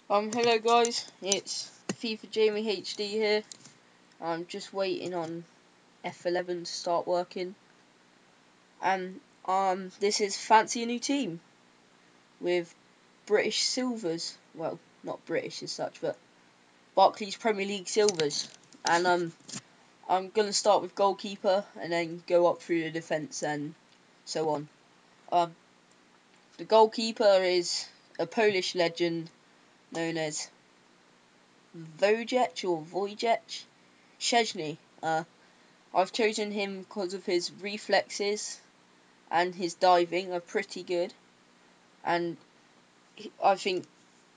Hello guys, it's FIFA Jamie HD here. I'm just waiting on F11 to start working, and this is Fancy a New Team with British Silvers. Well, not British as such, but Barclays Premier League Silvers. And I'm gonna start with goalkeeper and then go up through the defence and so on. The goalkeeper is a Polish legend known as Wojciech Szczesny. I've chosen him because of his reflexes and his diving are pretty good, and I think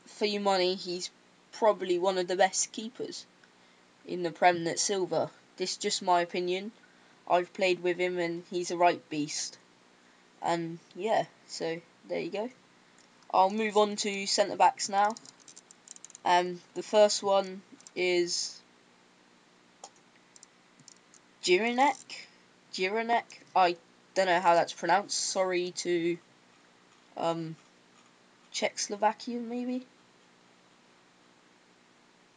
for your money he's probably one of the best keepers in the Prem that's silver. This is just my opinion. I've played with him and he's a right beast. And yeah, so there you go. I'll move on to centre backs now. The first one is Jiranek. I don't know how that's pronounced. Sorry to Czechoslovakia maybe.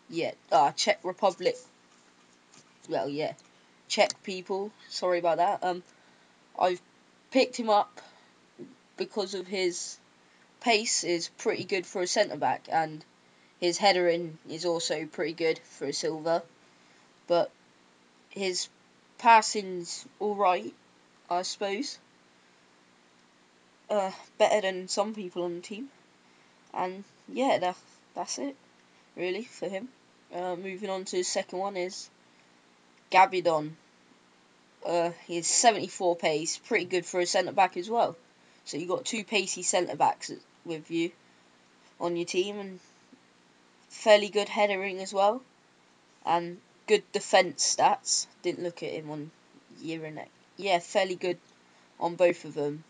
Yeah, Czech Republic. Well, yeah, Czech people. Sorry about that. I've picked him up because of his pace is pretty good for a centre back, and his headering is also pretty good for a silver. But his passing's all right, I suppose. Better than some people on the team. And yeah, that's it really for him. Moving on to the second one is Gabidon. He's 74 pace, pretty good for a centre back as well. So you got two pacey centre backs with you on your team, and fairly good headering as well, and good defence stats. Didn't look at him on Euroneck. Yeah, fairly good on both of them.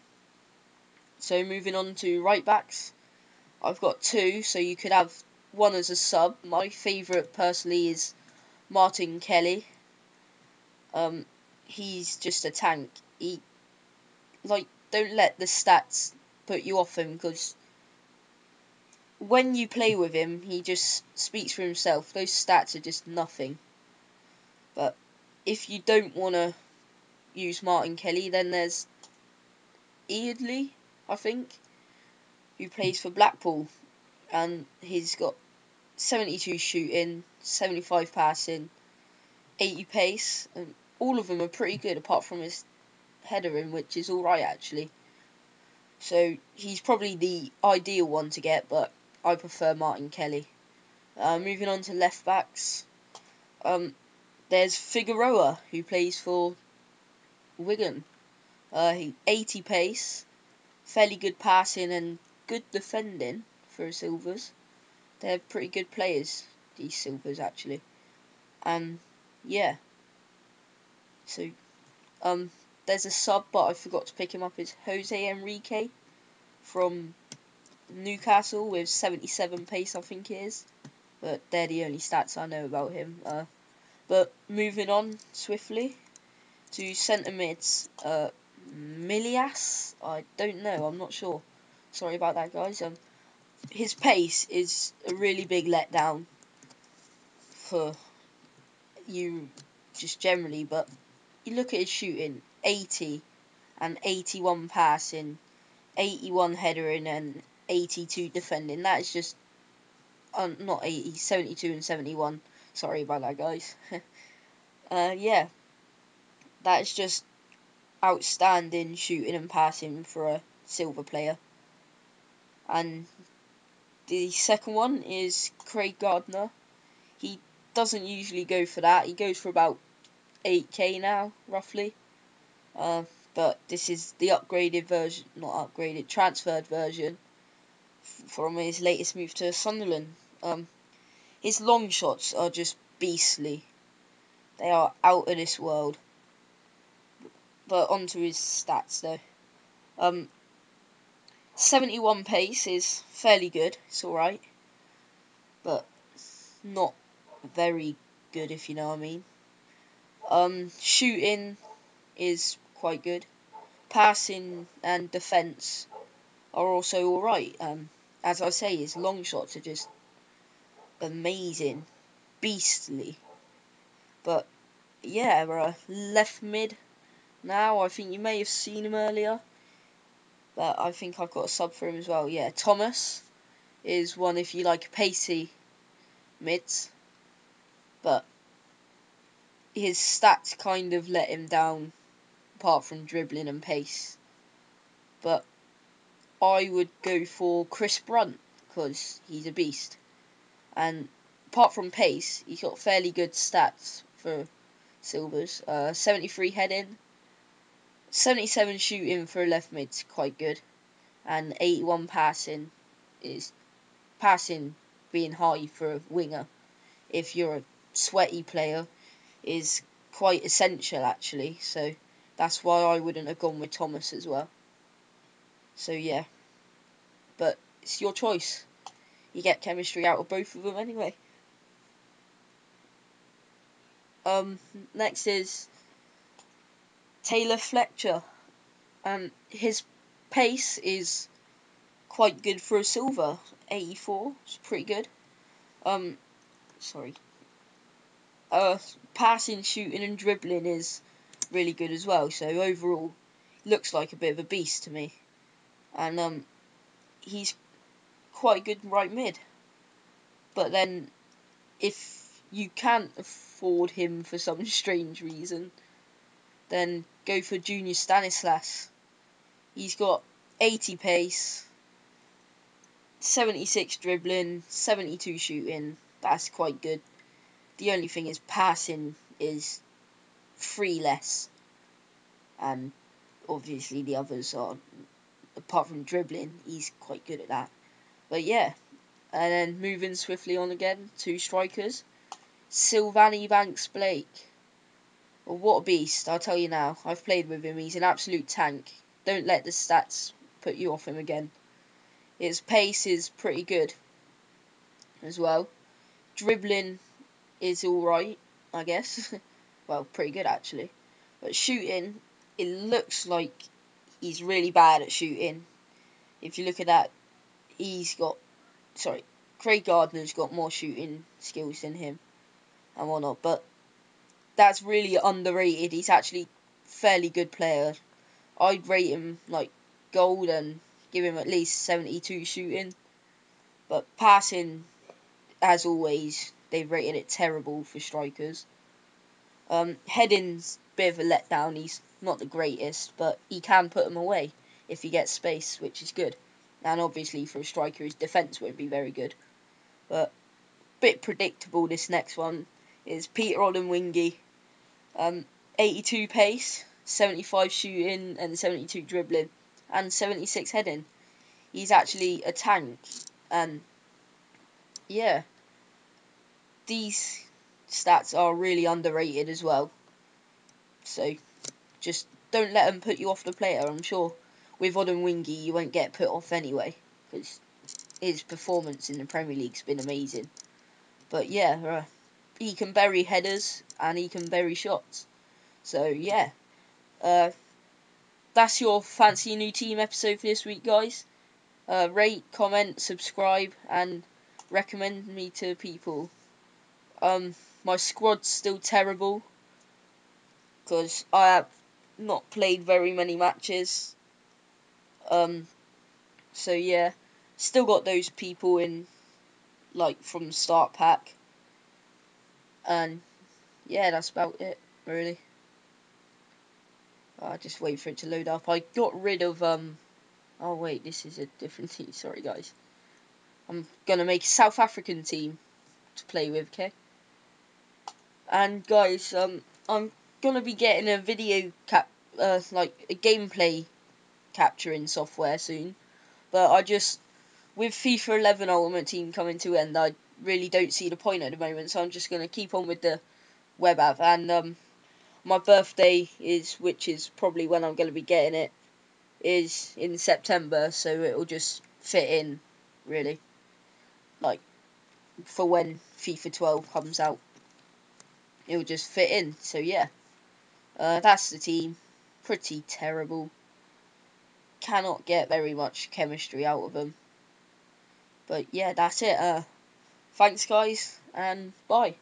So moving on to right backs, I've got two, so you could have one as a sub. My favourite personally is Martin Kelly. He's just a tank. Don't let the stats put you off him, because when you play with him, he just speaks for himself. Those stats are just nothing. But if you don't want to use Martin Kelly, then there's Eardley, I think, who plays for Blackpool, and he's got 72 shooting, 75 passing, 80 pace, and all of them are pretty good apart from his headering, which is alright actually. So he's probably the ideal one to get, but I prefer Martin Kelly. Moving on to left backs, there's Figueroa, who plays for Wigan. 80 pace, fairly good passing and good defending for Silvers. They're pretty good players, these Silvers actually. And yeah, so there's a sub, but I forgot to pick him up. Is Jose Enrique from Newcastle with 77 pace, I think it is. But they're the only stats I know about him. But moving on swiftly to centre mids, Milias. I don't know. I'm not sure. Sorry about that, guys. His pace is a really big letdown for you, just generally. But you look at his shooting: 80 and 81 passing, 81 headering, and 82 defending. That is just not 80, 72 and 71. Sorry about that, guys. Yeah, that is just outstanding shooting and passing for a silver player. And the second one is Craig Gardner. He doesn't usually go for that. He goes for about 8k now, roughly. But this is the upgraded version, not upgraded, transferred version from his latest move to Sunderland. His long shots are just beastly. They are out of this world. But onto his stats though. 71 pace is fairly good. It's alright. But not very good, if you know what I mean. Shooting is quite good. Passing and defence are also alright. As I say, his long shots are just amazing, beastly. But yeah, left mid now. I think you may have seen him earlier, but I think I've got a sub for him as well. Yeah, Thomas is one if you like pacey mids, but his stats kind of let him down, apart from dribbling and pace. But I would go for Chris Brunt because he's a beast, and apart from pace, he's got fairly good stats for Silvers. 73 heading, 77 shooting for a left mid's quite good, and 81 passing is passing being high for a winger. If you're a sweaty player, is quite essential actually. So that's why I wouldn't have gone with Thomas as well. So yeah, but it's your choice. You get chemistry out of both of them anyway. Next is Taylor Fletcher. His pace is quite good for a silver. 84, it's pretty good. Sorry. Passing, shooting, and dribbling is really good as well. So overall, looks like a bit of a beast to me. And he's quite good right mid. But then, if you can't afford him for some strange reason, then go for Junior Stanislas. He's got 80 pace, 76 dribbling, 72 shooting. That's quite good. The only thing is passing is 3 less. And obviously the others are, apart from dribbling, he's quite good at that. But yeah, and then moving swiftly on again, 2 strikers. Sylvani Banks-Blake. Well, what a beast, I'll tell you now. I've played with him, he's an absolute tank. Don't let the stats put you off him again. His pace is pretty good as well. Dribbling is alright, I guess. Well, pretty good actually. But shooting, it looks like he's really bad at shooting. If you look at that, Craig Gardner's got more shooting skills than him and whatnot, but that's really underrated. He's actually a fairly good player. I'd rate him like gold and give him at least 72 shooting. But passing, as always, they've rated it terrible for strikers. Heading's a bit of a letdown. He's not the greatest, but he can put them away if he gets space, which is good. And obviously for a striker, his defence won't be very good. But a bit predictable, this next one is Peter Odemwingie. 82 pace, 75 shooting, and 72 dribbling, and 76 heading. He's actually a tank. And yeah, these stats are really underrated as well. So just don't let them put you off the player. I'm sure with Odemwingie you won't get put off anyway, because his performance in the Premier League's been amazing. But yeah, he can bury headers and he can bury shots. So yeah, that's your fancy new team episode for this week, guys. Rate, comment, subscribe, and recommend me to people. My squad's still terrible because I have not played very many matches. So yeah, still got those people in, like, from the start pack. And yeah, that's about it, really. I'll just wait for it to load up. I got rid of, oh wait, this is a different team, sorry guys. I'm gonna make a South African team to play with, okay? And guys, I'm gonna be getting a like a gameplay capturing software soon. But with FIFA 11 Ultimate Team coming to end, I really don't see the point at the moment. So I'm just gonna keep on with the web app. And my birthday which is probably when I'm gonna be getting it, is in September. So it'll just fit in, really, like for when FIFA 12 comes out. It'll just fit in. So yeah. That's the team. Pretty terrible. Cannot get very much chemistry out of them. But yeah, that's it. Thanks, guys, and bye.